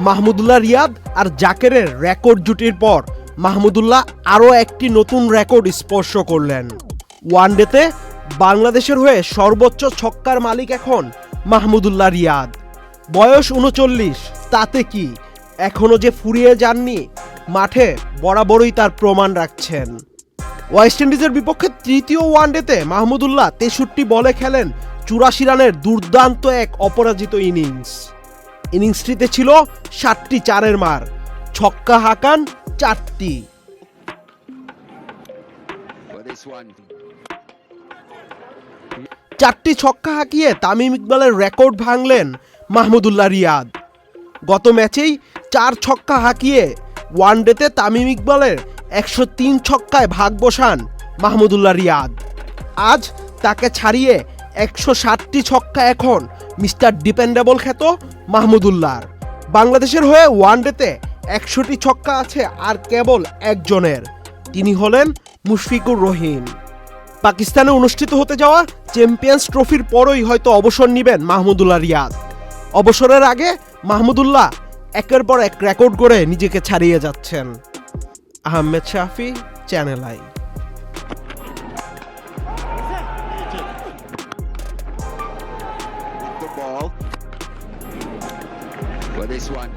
মাহমুদুল্লাহ রিয়াদ আর জাকেরের record জুটির পর মাহমুদুল্লাহ আরও একটি নতুন রেকর্ড স্পর্শ করলেন। ওয়ানডেতে বাংলাদেশের হয়ে সর্বোচ্চ ছক্কার মালিক এখন মাহমুদুল্লাহ রিয়াদ। বয়স ৩৯, তাতে কি, এখনও যে ফুরিয়ে যাননি, মাঠে বরাবরই তার প্রমাণ রাখছেন। ওয়েস্ট ইন্ডিজের বিপক্ষে তৃতীয় ওয়ানডেতে মাহমুদুল্লাহ ৬৩ বলে খেলেন ৮৪ রানের দুর্দান্ত এক অপরাজিত ইনিংসটিতে ছিল ৭টি চারের মার, ছক্কা হাঁকান ৪টি। চারটি ছক্কা হাঁকিয়ে তামিম ইকবালের রেকর্ড ভাঙলেন মাহমুদুল্লাহ রিয়াদ। গত ম্যাচেই ৪ ছক্কা হাঁকিয়ে ওয়ানডেতে তামিম ইকবালের ১০৩ ছক্কায় ভাগ বসান মাহমুদুল্লাহ রিয়াদ। আজ তাকে ছাড়িয়ে ১৬০টি ছক্কা এখন মিস্টার ডিপেন্ডেবল খ্যাত মাহমুদুল্লাহর। বাংলাদেশের হয়ে ওয়ানডেতে ১০০টি ছক্কা আছে আর কেবল একজনের, তিনি হলেন মুশফিকুর রহিম। পাকিস্তানে অনুষ্ঠিত হতে যাওয়া চ্যাম্পিয়ন্স ট্রফির পরই হয়তো অবসর নেবেন মাহমুদুল্লাহ রিয়াদ। অবসরের আগে মাহমুদুল্লাহ একের পর এক রেকর্ড করে নিজেকে ছাড়িয়ে যাচ্ছেন। আহমেদ শাফি, চ্যানেল আই। This one